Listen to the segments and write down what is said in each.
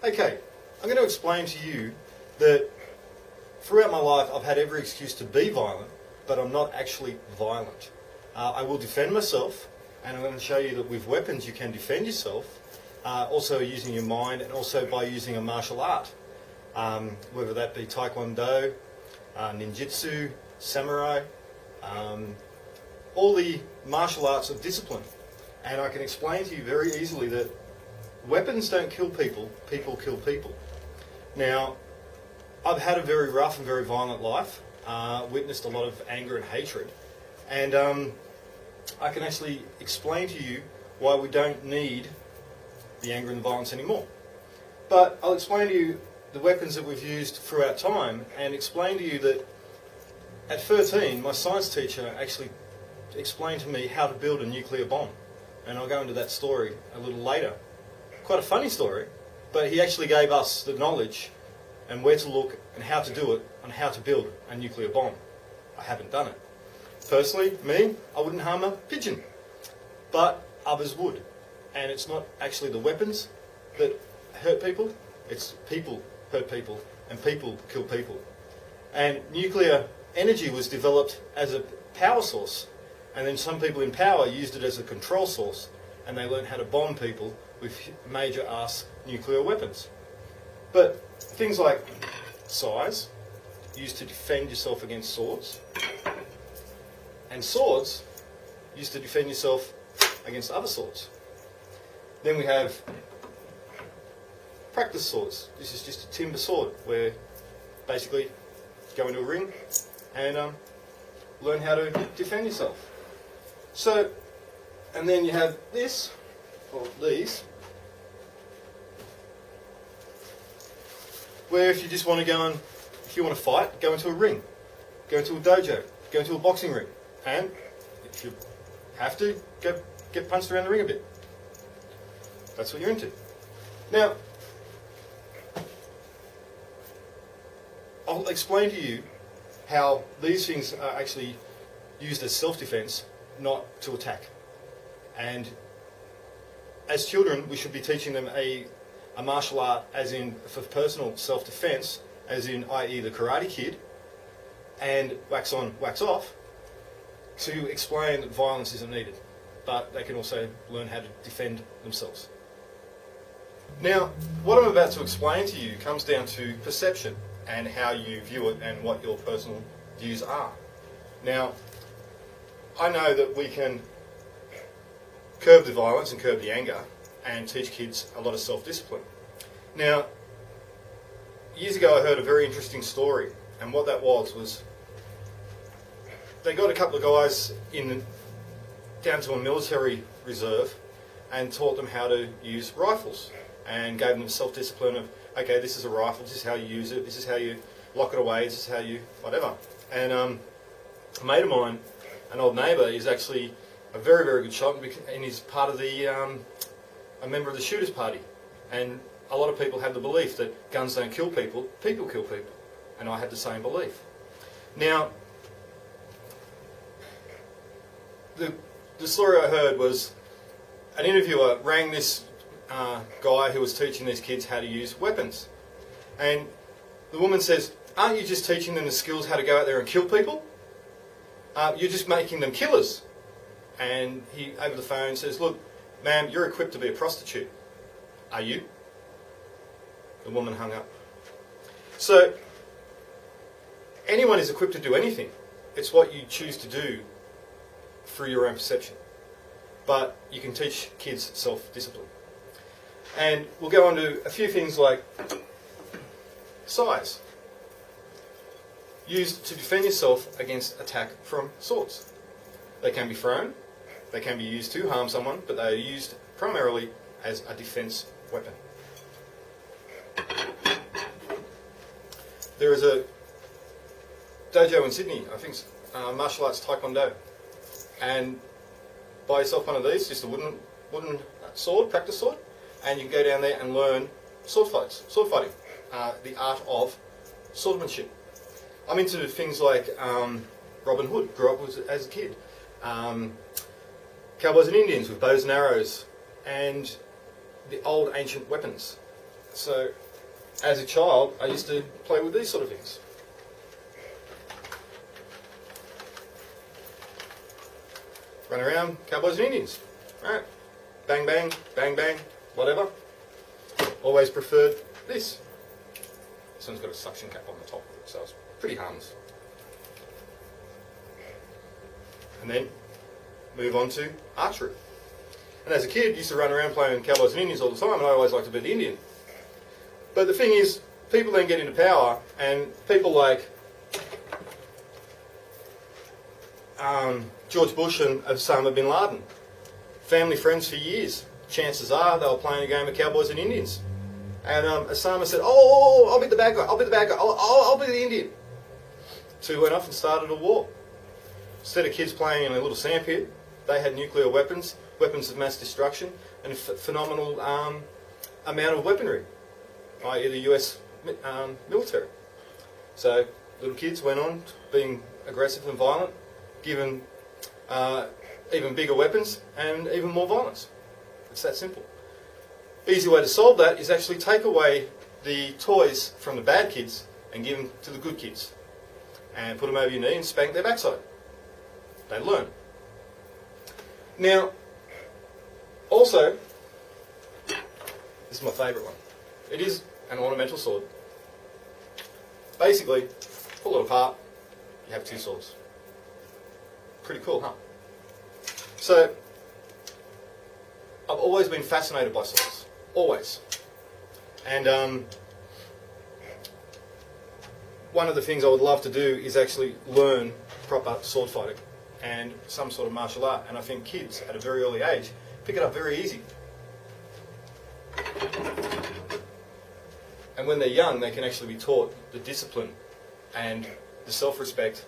Okay, I'm going to explain to you that throughout my life I've had every excuse to be violent, but I'm not actually violent. I will defend myself, and I'm going to show you that with weapons you can defend yourself, also using your mind and also by using a martial art, whether that be taekwondo, ninjutsu, samurai, all the martial arts of discipline. And I can explain to you very easily that weapons don't kill people, people kill people. Now, I've had a very rough and very violent life, witnessed a lot of anger and hatred, and I can actually explain to you why we don't need the anger and the violence anymore. But I'll explain to you the weapons that we've used throughout time and explain to you that at 13, my science teacher actually explained to me how to build a nuclear bomb. And I'll go into that story a little later. Quite a funny story, but he actually gave us the knowledge and where to look and how to do it and how to build a nuclear bomb. I haven't done it. Personally, me, I wouldn't harm a pigeon, but others would. And it's not actually the weapons that hurt people, it's people hurt people and people kill people. And nuclear energy was developed as a power source, and then some people in power used it as a control source, and they learned how to bomb people with major ass nuclear weapons. But things like size, used to defend yourself against swords, and swords, used to defend yourself against other swords. Then we have practice swords. This is just a timber sword where basically you go into a ring and learn how to defend yourself. So, and then you have this, or these, where if you just want to go and, if you want to fight, go into a ring, go into a dojo, go into a boxing ring, and if you have to, go get punched around the ring a bit. That's what you're into. Now, I'll explain to you how these things are actually used as self-defense, not to attack. And as children, we should be teaching them a martial art as in for personal self-defense, as in i.e. the Karate Kid, and wax on, wax off, to explain that violence isn't needed, but they can also learn how to defend themselves. Now, what I'm about to explain to you comes down to perception and how you view it and what your personal views are. Now, I know that we can curb the violence and curb the anger and teach kids a lot of self-discipline. Now, years ago I heard a very interesting story, and what that was they got a couple of guys down to a military reserve and taught them how to use rifles and gave them self-discipline of, okay, this is a rifle, this is how you use it, this is how you lock it away, this is how you whatever. And a mate of mine, an old neighbour, is actually a very, very good shot, and he's part of a member of the shooters party. And a lot of people have the belief that guns don't kill people, people kill people. And I had the same belief. Now, the story I heard was an interviewer rang this guy who was teaching these kids how to use weapons. And the woman says, aren't you just teaching them the skills how to go out there and kill people? You're just making them killers. And he, over the phone, says, look, ma'am, you're equipped to be a prostitute. Are you? The woman hung up. So, anyone is equipped to do anything. It's what you choose to do through your own perception. But you can teach kids self-discipline. And we'll go on to a few things like size. Used to defend yourself against attack from swords. They can be thrown, they can be used to harm someone, but they are used primarily as a defence weapon. There is a dojo in Sydney, I think it's martial arts taekwondo, and buy yourself one of these, just a wooden sword, practice sword, and you can go down there and learn sword fighting, the art of swordsmanship. I'm into things like Robin Hood, grew up as a kid, Cowboys and Indians with bows and arrows, and the old ancient weapons. So, as a child, I used to play with these sort of things. Run around, cowboys and Indians. Right? Bang, bang, bang, bang, whatever. Always preferred this. This one's got a suction cap on the top of it, so it's pretty harmless. And then move on to archery. And as a kid, used to run around playing cowboys and Indians all the time, and I always liked to be the Indian. But the thing is, people then get into power, and people like George Bush and Osama bin Laden, family friends for years. Chances are they were playing a game of cowboys and Indians. And Osama said, "Oh, I'll be the bad guy. I'll be the bad guy. I'll be the Indian." So he went off and started a war. Instead of kids playing in a little sandpit, they had nuclear weapons, weapons of mass destruction, and a phenomenal amount of weaponry, i.e. the US military. So little kids went on being aggressive and violent, given even bigger weapons and even more violence. It's that simple. Easy way to solve that is actually take away the toys from the bad kids and give them to the good kids. And put them over your knee and spank their backside. They learn. Now, also, this is my favourite one. It is an ornamental sword. Basically, pull it apart, you have two swords. Pretty cool, huh? So, I've always been fascinated by swords. Always. And one of the things I would love to do is actually learn proper sword fighting and some sort of martial art. And I think kids at a very early age pick it up very easy. And when they're young, they can actually be taught the discipline and the self-respect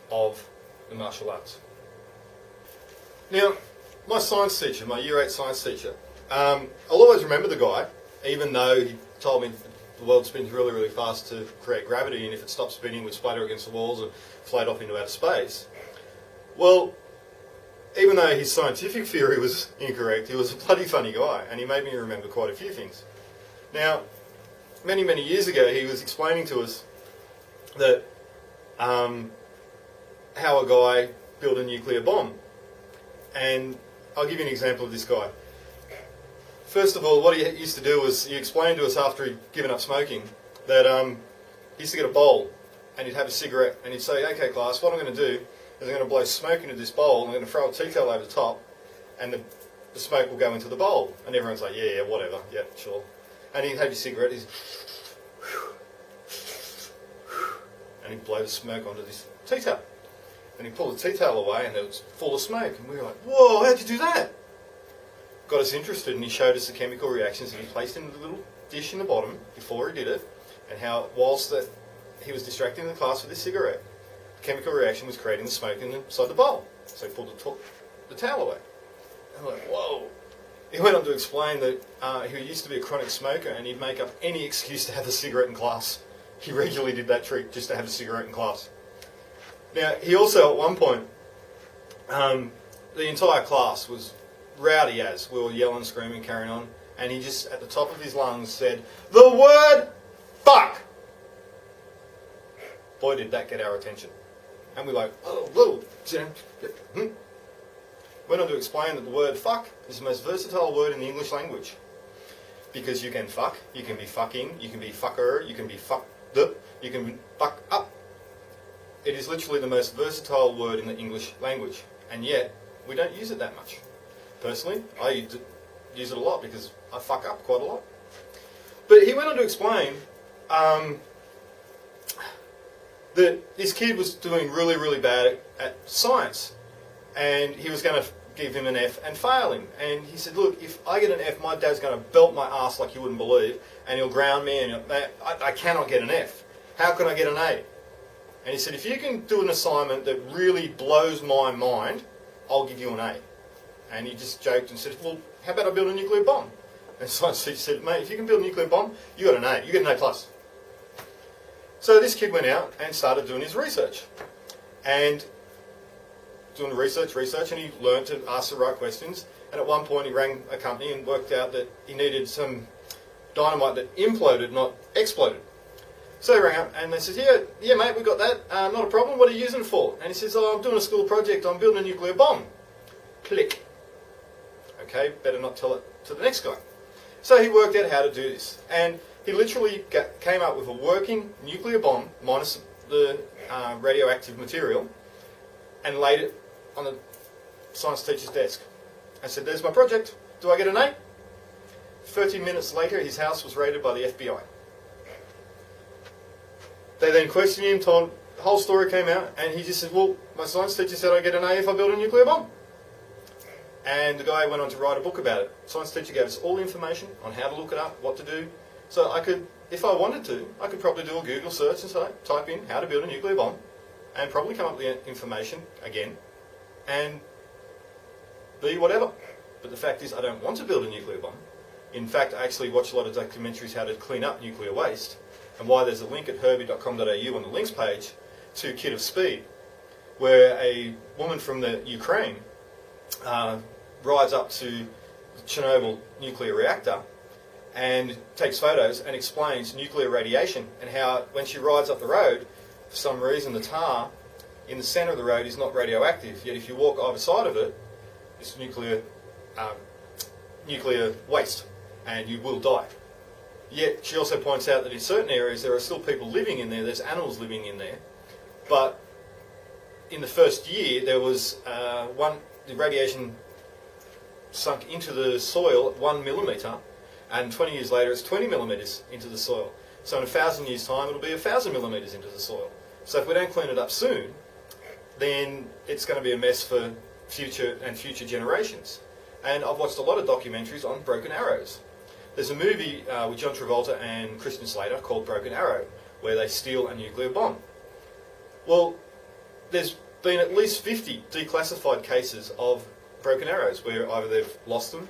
of the martial arts. Now, my science teacher, my Year 8 science teacher, I'll always remember the guy, even though he told me the world spins really, really fast to create gravity, and if it stops spinning, we'd splatter against the walls and float off into outer space. Well, even though his scientific theory was incorrect, he was a bloody funny guy, and he made me remember quite a few things. Now, many, many years ago, he was explaining to us that how a guy built a nuclear bomb. And I'll give you an example of this guy. First of all, what he used to do was, he explained to us after he'd given up smoking, that he used to get a bowl and he'd have a cigarette and he'd say, "Okay class, what I'm going to do is I'm going to blow smoke into this bowl and I'm going to throw a tea towel over the top and the smoke will go into the bowl." And everyone's like, yeah, whatever, yeah, sure. And he'd have his cigarette, and he'd blow the smoke onto this tea towel. And he'd pull the tea towel away and it was full of smoke. And we were like, "Whoa, how'd you do that?" Got us interested, and he showed us the chemical reactions that he placed in the little dish in the bottom before he did it, and how whilst that he was distracting the class with his cigarette, the chemical reaction was creating the smoke inside the bowl. So he pulled the towel away. And I'm like, whoa. He went on to explain that he used to be a chronic smoker and he'd make up any excuse to have a cigarette in class. He regularly did that trick just to have a cigarette in class. Now, he also at one point, the entire class was rowdy as. We were yelling, screaming, carrying on, and he just, at the top of his lungs, said, "The word fuck!" Boy, did that get our attention. And we're like, "Oh, whoa." Went on to explain that the word fuck is the most versatile word in the English language. Because you can fuck, you can be fucking, you can be fucker, you can be fucked up, you can fuck up. It is literally the most versatile word in the English language, and yet we don't use it that much. Personally, I use it a lot because I fuck up quite a lot. But he went on to explain that this kid was doing really, really bad at science, and he was going to give him an F and fail him. And he said, "Look, if I get an F, my dad's going to belt my ass like you wouldn't believe, and he'll ground me, and I cannot get an F. How can I get an A?" And he said, "If you can do an assignment that really blows my mind, I'll give you an A." And he just joked and said, "Well, how about I build a nuclear bomb?" And science teacher said, "Mate, if you can build a nuclear bomb, you got an A. You get an A plus." So this kid went out and started doing his research. And doing research, and he learned to ask the right questions. And at one point he rang a company and worked out that he needed some dynamite that imploded, not exploded. So he rang up and they said, yeah mate, we got that, not a problem, what are you using it for? And he says, oh, I'm doing a school project, I'm building a nuclear bomb. Click. Okay, better not tell it to the next guy. So he worked out how to do this. And he literally came up with a working nuclear bomb, minus the radioactive material, and laid it on the science teacher's desk. I said, there's my project, do I get an A? 30 minutes later, his house was raided by the FBI. They then questioned him, told the whole story came out, and he just said, well, my science teacher said I get an A if I build a nuclear bomb. And the guy went on to write a book about it. Science teacher gave us all the information on how to look it up, what to do. So I could, if I wanted to, I could probably do a Google search and say, type in how to build a nuclear bomb, and probably come up with the information again, and be whatever. But the fact is, I don't want to build a nuclear bomb. In fact, I actually watch a lot of documentaries how to clean up nuclear waste, and why there's a link at herbie.com.au on the links page to Kit of Speed, where a woman from the Ukraine rides up to the Chernobyl nuclear reactor and takes photos and explains nuclear radiation and how when she rides up the road, for some reason the tar in the centre of the road is not radioactive, yet if you walk either side of it, it's nuclear waste and you will die. Yet she also points out that in certain areas there are still people living in there, there's animals living in there, but in the first year there was the radiation sunk into the soil at 1 millimetre, and 20 years later it's 20 millimetres into the soil. So in 1,000 years' time it'll be 1,000 millimetres into the soil. So if we don't clean it up soon, then it's going to be a mess for future generations. And I've watched a lot of documentaries on broken arrows. There's a movie with John Travolta and Christian Slater called Broken Arrow, where they steal a nuclear bomb. Well, there's been at least 50 declassified cases of broken arrows where either they've lost them,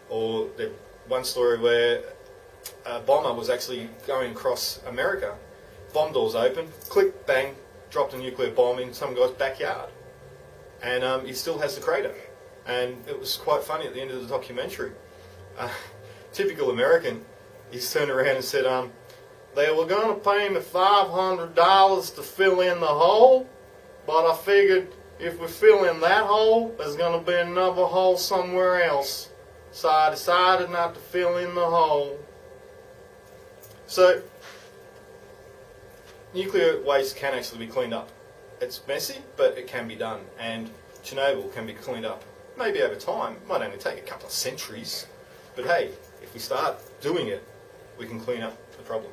or one story where a bomber was actually going across America, bomb doors open, click, bang, dropped a nuclear bomb in some guy's backyard. And he still has the crater. And it was quite funny at the end of the documentary. Typical American, he's turned around and said, they were going to pay me $500 to fill in the hole, but I figured if we fill in that hole, there's going to be another hole somewhere else. So I decided not to fill in the hole. So, nuclear waste can actually be cleaned up. It's messy, but it can be done. And Chernobyl can be cleaned up. Maybe over time, it might only take a couple of centuries. But hey, if we start doing it, we can clean up the problem.